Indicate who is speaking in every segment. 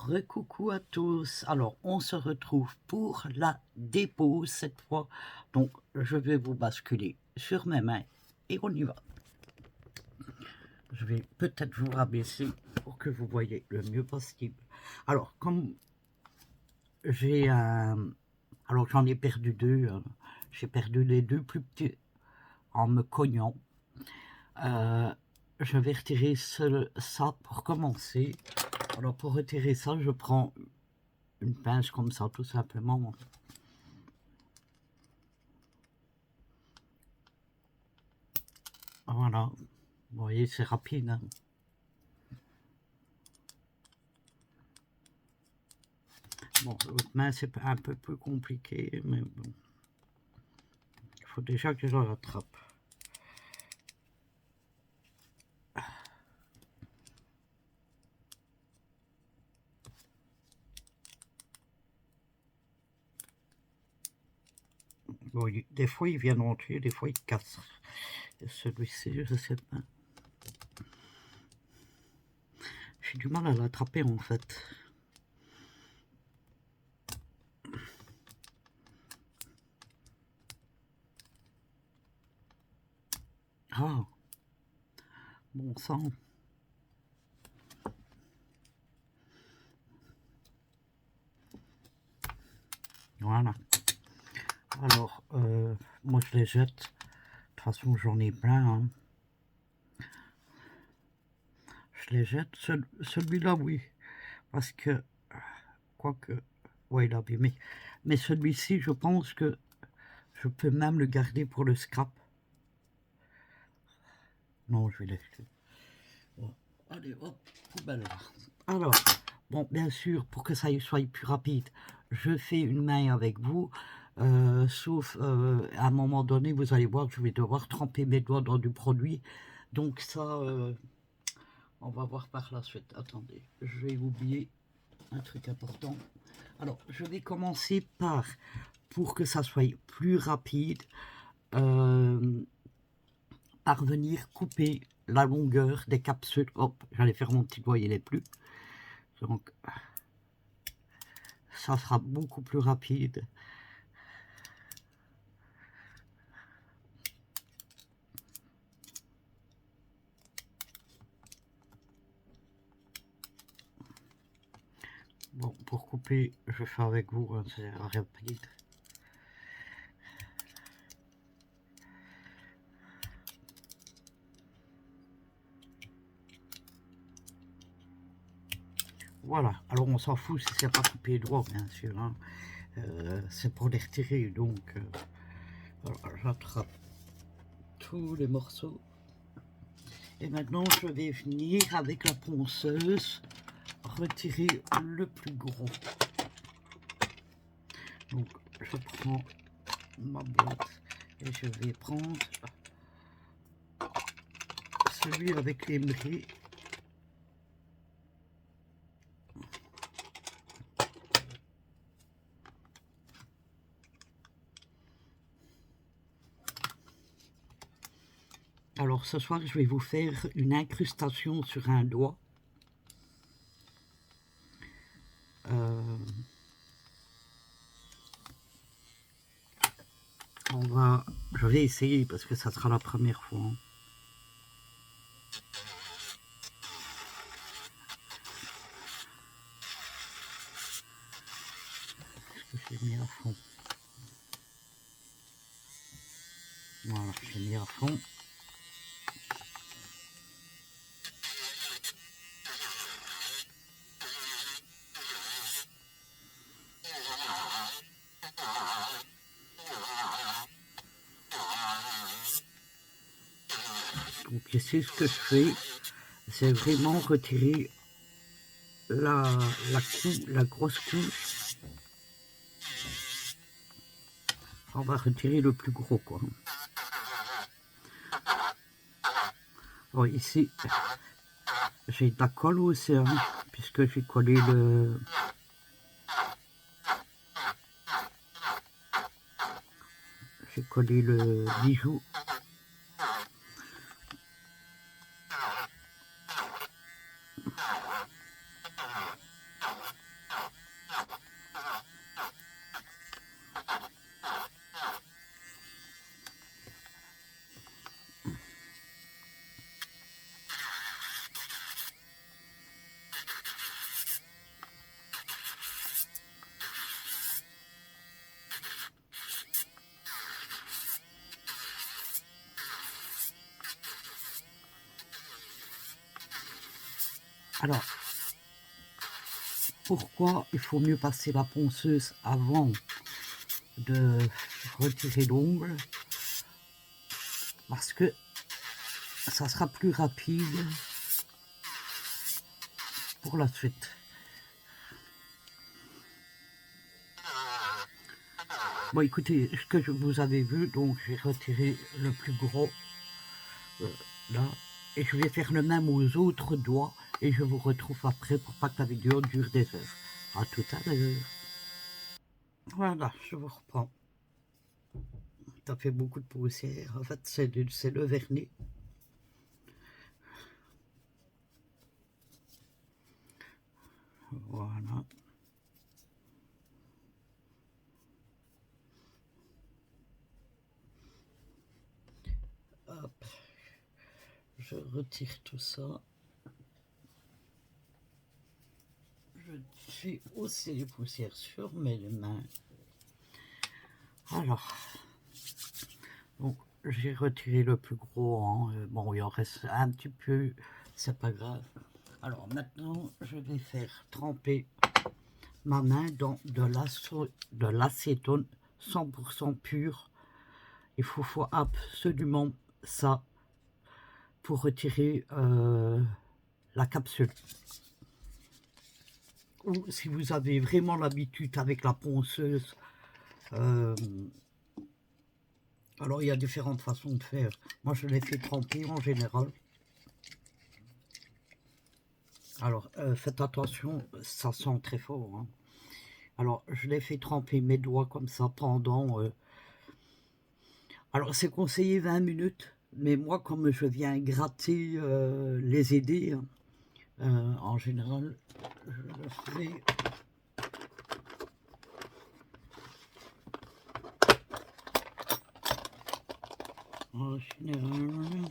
Speaker 1: Recoucou à tous. Alors, on se retrouve pour la dépose cette fois. Donc, je vais vous basculer sur mes mains et on y va. Je vais peut-être vous rabaisser pour que vous voyez le mieux possible. Alors, comme j'ai un... Alors, j'en ai perdu deux. J'ai perdu les deux plus petits en me cognant. Je vais retirer ça pour commencer. Alors, pour retirer ça, je prends une pince comme ça, tout simplement. Voilà, vous voyez, c'est rapide. Hein. Bon, l'autre main, c'est un peu plus compliqué, mais bon. Il faut déjà que je la rattrape. Bon, des fois, il vient entier, des fois, il casse. Celui-ci, je sais pas. J'ai du mal à l'attraper, en fait. Ah, bon sang. Voilà. Alors, moi, je les jette. De toute façon, j'en ai plein. Hein. Je les jette. Celui-là, oui. Parce que, quoique, ouais, il a abîmé. Mais celui-ci, je pense que je peux même le garder pour le scrap. Non, je vais l'acheter. Bon, allez, hop, poubelle. Alors, bon, bien sûr, pour que ça soit plus rapide, je fais une main avec vous. Sauf à un moment donné, vous allez voir que je vais devoir tremper mes doigts dans du produit. Donc ça, on va voir par la suite. Attendez, je vais oublier un truc important. Alors, je vais commencer par, pour que ça soit plus rapide, par venir couper la longueur des capsules. Hop, j'allais faire mon petit doigt, il n'est plus. Donc, ça sera beaucoup plus rapide. Bon, pour couper, je fais avec vous, hein, c'est rapide. Voilà, alors on s'en fout si c'est pas coupé droit, bien sûr. Hein. C'est pour les retirer, donc j'attrape tous les morceaux. Et maintenant, je vais venir avec la ponceuse retirer le plus gros. Donc, je prends ma boîte et je vais prendre celui avec les bris. Alors ce soir, je vais vous faire une incrustation sur un doigt. Je vais essayer parce que ça sera la première fois. Est-ce que j'ai mis à fond? Voilà, j'ai mis à fond. Donc ici, ce que je fais, c'est vraiment retirer la grosse couche. On va retirer le plus gros, quoi. Alors ici, j'ai de la colle aussi, hein, puisque j'ai collé le... J'ai collé le bijou. Alors, pourquoi il faut mieux passer la ponceuse avant de retirer l'ongle? Parce que ça sera plus rapide pour la suite. Bon, écoutez, ce que vous avez vu, donc j'ai retiré le plus gros là, et je vais faire le même aux autres doigts, et je vous retrouve après pour pas que la vidéo dure des heures. À tout à l'heure. Voilà, je vous reprends. Ça fait beaucoup de poussière. En fait, c'est le vernis. Voilà. Hop. Je retire tout ça. Je fais aussi les poussières sur mes mains. Alors, donc j'ai retiré le plus gros. Hein. Bon, il en reste un petit peu, c'est pas grave. Alors maintenant, je vais faire tremper ma main dans de l'acétone 100% pur. Il faut absolument ça pour retirer la capsule. Ou si vous avez vraiment l'habitude avec la ponceuse, alors il y a différentes façons de faire. Moi je l'ai fait tremper en général. Alors faites attention, ça sent très fort. Hein. Alors je l'ai fait tremper mes doigts comme ça pendant... alors c'est conseillé 20 minutes, mais moi comme je viens gratter les aider, hein, en général je le fais... En général...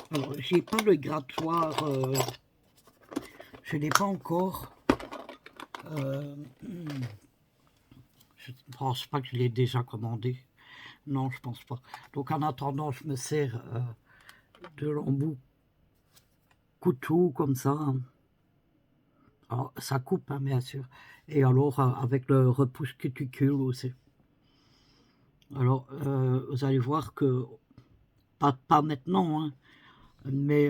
Speaker 1: Alors, j'ai pas le grattoir, je l'ai pas encore. Je pense pas que je l'ai déjà commandé. Non, je pense pas. Donc en attendant, je me sers de l'embout couteau comme ça. Hein. Alors, ça coupe, hein, bien sûr. Et alors, avec le repousse cuticule aussi. Alors, vous allez voir que, pas maintenant, hein, mais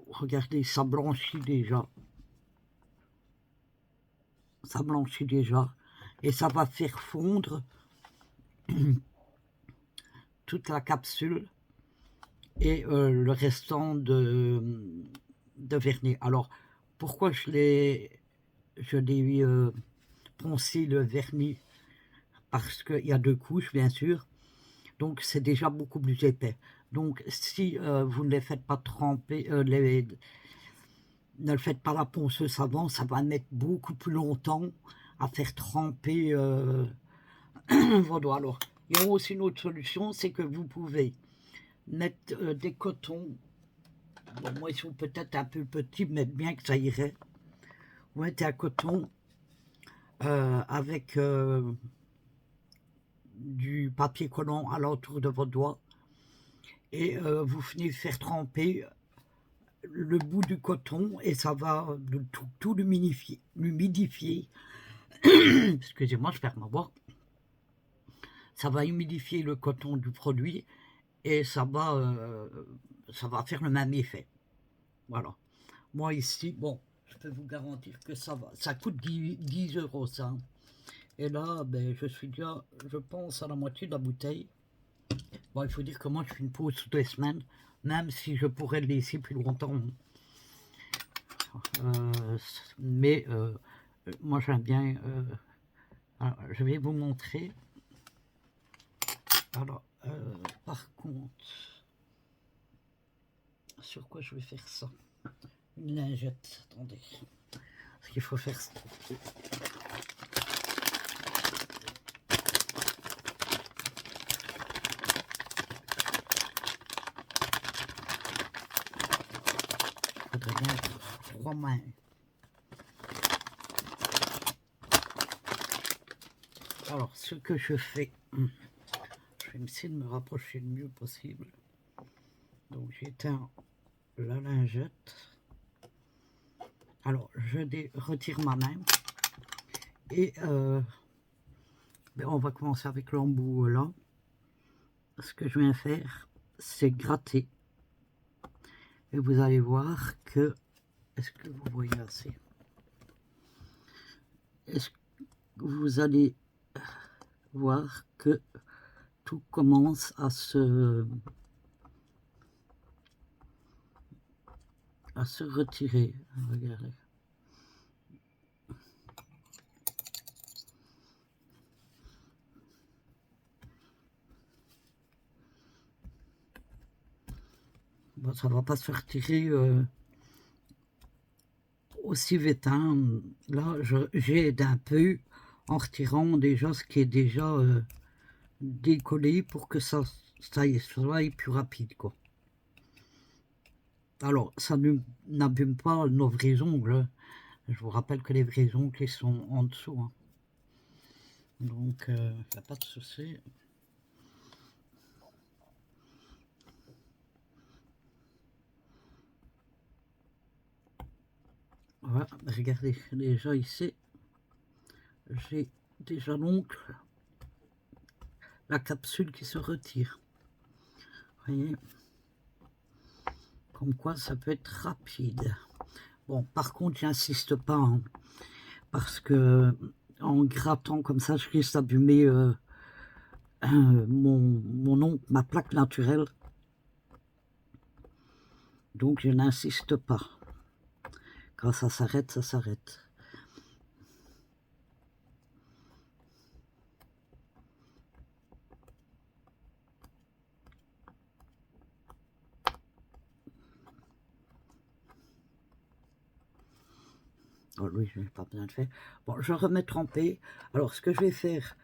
Speaker 1: regardez, ça blanchit déjà. Ça blanchit déjà. Et ça va faire fondre toute la capsule et le restant de vernis. Alors, pourquoi je l'ai poncé le vernis? Parce qu'il y a 2 couches, bien sûr. Donc, c'est déjà beaucoup plus épais. Donc, si vous ne les faites pas tremper, ne le faites pas la ponceuse avant, ça va mettre beaucoup plus longtemps à faire tremper vos doigts. Alors, il y a aussi une autre solution, c'est que vous pouvez mettre des cotons. Bon, moi, ils sont peut-être un peu petits, mais bien que ça irait. Vous mettez un coton avec du papier collant à l'entour de votre doigt et vous venez faire tremper le bout du coton et ça va tout l'humidifier. Excusez-moi, je perds ma voix. Ça va humidifier le coton du produit et ça va faire le même effet. Voilà. Moi ici, bon, je peux vous garantir que ça va. Ça coûte 10 € ça. Et là, ben, je suis déjà, je pense, à la moitié de la bouteille. Bon, il faut dire que moi, je fais une pause toutes les semaines, même si je pourrais le laisser plus longtemps. Mais moi, j'aime bien... alors, je vais vous montrer. Alors, par contre, sur quoi je vais faire ça? Une lingette, attendez. Parce qu'il faut faire ça. Il faudrait bien 3 mains. Alors, ce que je fais, vais essayer de me rapprocher le mieux possible. Donc j'éteins la lingette. Alors je retire ma main et on va commencer avec l'embout là. Ce que je viens faire, c'est gratter. Et vous allez voir que, est-ce que vous voyez assez? Est-ce que vous allez voir que tout commence à se retirer. Regardez. Bon, ça va pas se retirer aussi vite. Hein. Là, j'aide un peu en retirant déjà ce qui est déjà décollé pour que ça soit plus rapide, quoi. Alors, ça n'abîme pas nos vrais ongles. Je vous rappelle que les vrais ongles, ils sont en dessous. Hein. Donc, il n'y a pas de souci. Voilà, regardez, déjà ici, j'ai déjà l'ongle, la capsule qui se retire. Vous voyez, comme quoi ça peut être rapide. Bon, par contre, j'insiste pas, hein, parce que en grattant comme ça, je risque d'abîmer mon ongle, ma plaque naturelle. Donc, je n'insiste pas. Quand ça s'arrête, ça s'arrête. Oh, oui, je n'ai pas bien fait. Bon, je remets trempé. Alors, ce que je vais faire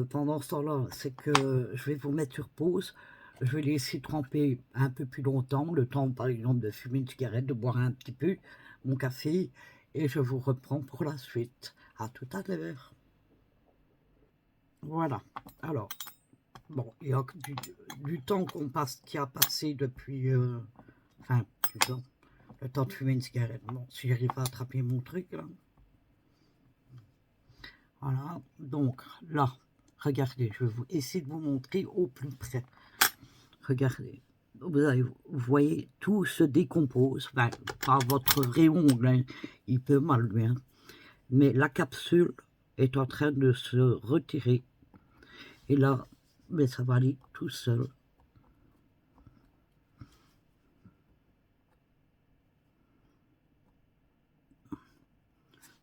Speaker 1: pendant ce temps-là, c'est que je vais vous mettre sur pause. Je vais laisser tremper un peu plus longtemps, le temps, par exemple, de fumer une cigarette, de boire un petit peu mon café, et je vous reprends pour la suite. À tout à l'heure. Voilà. Alors, bon, il y a du temps qui a passé depuis... enfin, du temps. Le temps de fumer une cigarette. Bon, si j'arrive pas à attraper mon truc, là. Voilà. Donc, là, regardez, je vais essayer de vous montrer au plus près. Regardez. Vous voyez, tout se décompose. Enfin, pas votre vrai ongle, hein. Il peut mal, lui. Hein. Mais la capsule est en train de se retirer. Et là, mais ça va aller tout seul.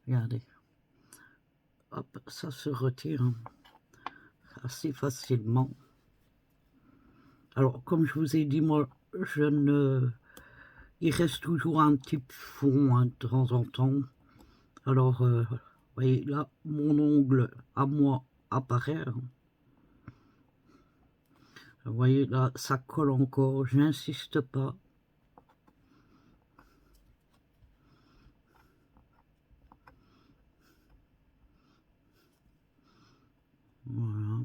Speaker 1: Regardez. Hop, ça se retire assez facilement. Alors, comme je vous ai dit, moi, il reste toujours un petit fond hein, de temps en temps. Alors, vous voyez, là, mon ongle à moi apparaît. Vous voyez, là, ça colle encore. Je n'insiste pas. Voilà.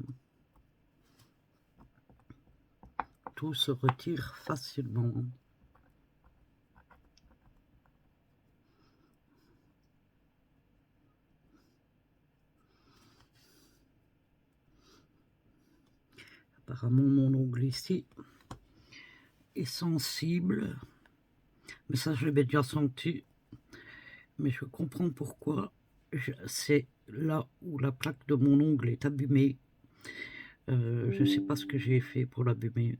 Speaker 1: Tout se retire facilement. Apparemment, mon ongle ici est sensible. Mais ça, je l'ai déjà senti. Mais je comprends pourquoi. C'est là où la plaque de mon ongle est abîmée. Je ne sais pas ce que j'ai fait pour l'abîmer.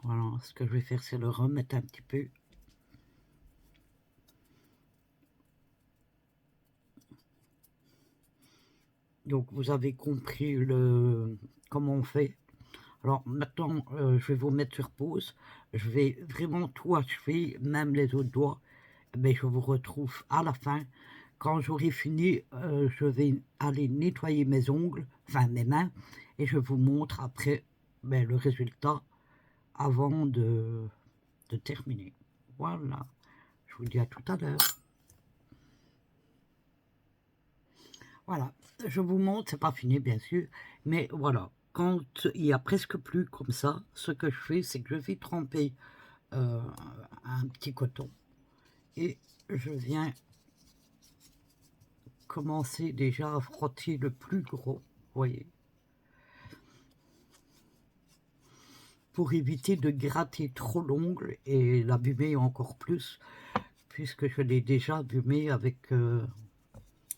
Speaker 1: Voilà, ce que je vais faire, c'est le remettre un petit peu. Donc, vous avez compris comment on fait. Alors, maintenant, je vais vous mettre sur pause. Je vais vraiment tout achever, même les autres doigts. Mais je vous retrouve à la fin. Quand j'aurai fini, je vais aller nettoyer mes ongles, enfin mes mains, et je vous montre après ben, le résultat avant de terminer. Voilà, je vous dis à tout à l'heure. Voilà, je vous montre, c'est pas fini bien sûr, mais voilà, quand il y a presque plus comme ça, ce que je fais, c'est que je vais tremper un petit coton et je viens commencer déjà à frotter le plus gros, vous voyez, pour éviter de gratter trop l'ongle et l'abîmer encore plus, puisque je l'ai déjà abîmé avec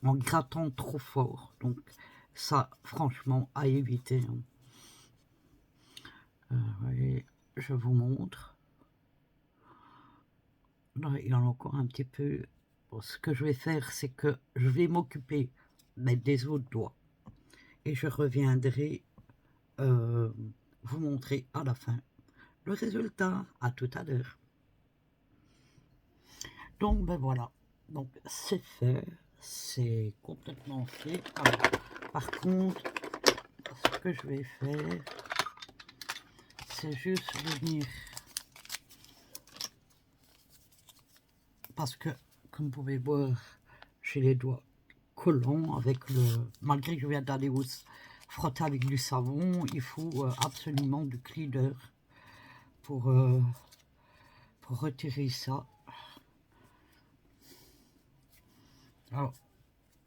Speaker 1: en grattant trop fort. Donc ça, franchement, à éviter. Hein. Voyez, je vous montre. Là, il y en a encore un petit peu. Bon, ce que je vais faire, c'est que je vais m'occuper des autres doigts. Et je reviendrai vous montrer à la fin le résultat. À tout à l'heure. Donc, ben voilà. Donc, c'est fait. C'est complètement fait. Alors, par contre, ce que je vais faire, c'est juste venir, parce que comme vous pouvez voir, j'ai les doigts collants avec le, malgré que je viens d'aller frotter avec du savon, il faut absolument du cleaner pour retirer ça. Alors,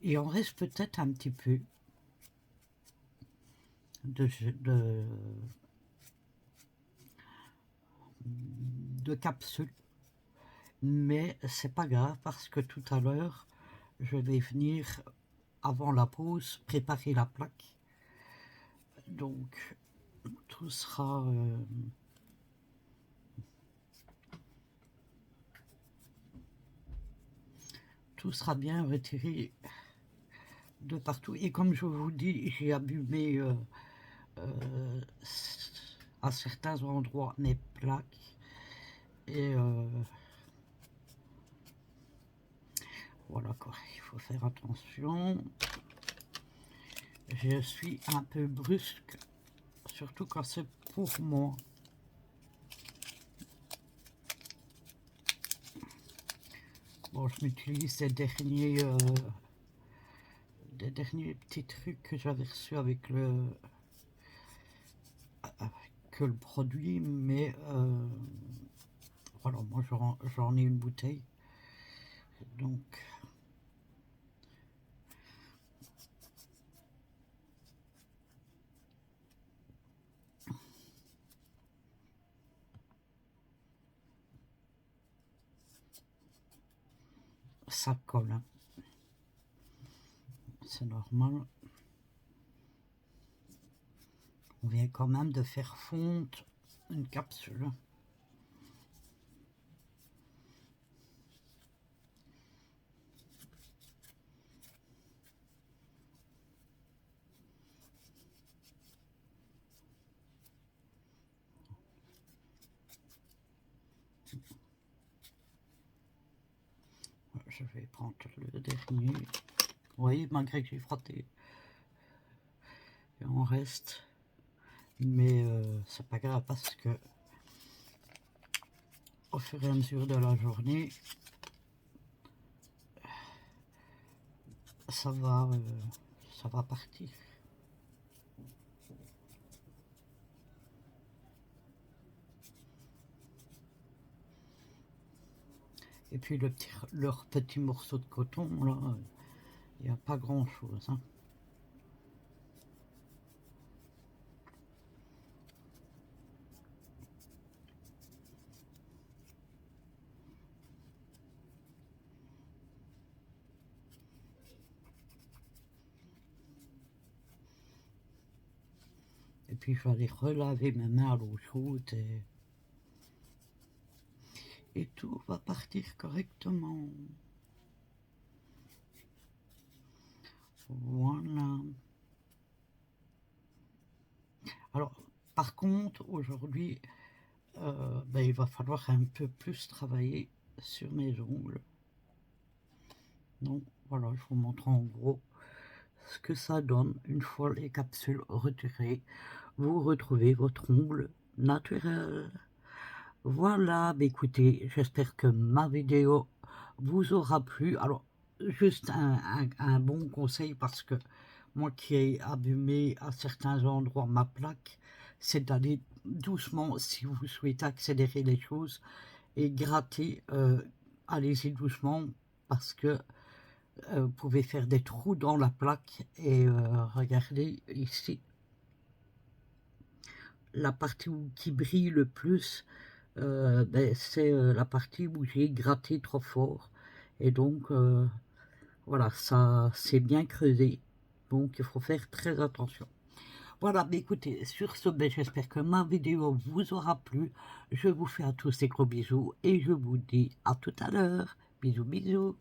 Speaker 1: il en reste peut-être un petit peu de capsule, mais c'est pas grave parce que tout à l'heure je vais venir avant la pause préparer la plaque, donc tout sera bien retiré de partout. Et comme je vous dis, j'ai abîmé à certains endroits mes plaques et voilà quoi, il faut faire attention. Je suis un peu brusque, surtout quand c'est pour moi. Bon, je m'utilise des derniers petits trucs que j'avais reçus avec le produit, mais voilà, moi j'en ai une bouteille, donc ça colle, hein. C'est normal. On vient quand même de faire fondre une capsule. Je vais prendre le dernier. Vous voyez, malgré que j'ai frotté, il en reste. Mais c'est pas grave parce que au fur et à mesure de la journée, ça va partir. Et puis leur petit morceau de coton, là, il n'y a pas grand chose. Hein. Et puis je vais aller relaver mes mains à l'eau chaude et tout va partir correctement. Voilà. Alors, par contre, aujourd'hui, il va falloir un peu plus travailler sur mes ongles. Donc, voilà, je vous montre en gros ce que ça donne une fois les capsules retirées. vous retrouvez votre ongle naturel. Voilà, bah écoutez, j'espère que ma vidéo vous aura plu. Alors, juste un bon conseil, parce que moi qui ai abîmé à certains endroits ma plaque, c'est d'aller doucement si vous souhaitez accélérer les choses et gratter. Allez-y doucement, parce que vous pouvez faire des trous dans la plaque. Et regardez ici, la partie qui brille le plus, ben, c'est la partie où j'ai gratté trop fort. Et donc, voilà, ça c'est bien creusé. Donc, il faut faire très attention. Voilà, ben, écoutez, sur ce, ben, j'espère que ma vidéo vous aura plu. Je vous fais à tous des gros bisous et je vous dis à tout à l'heure. Bisous, bisous.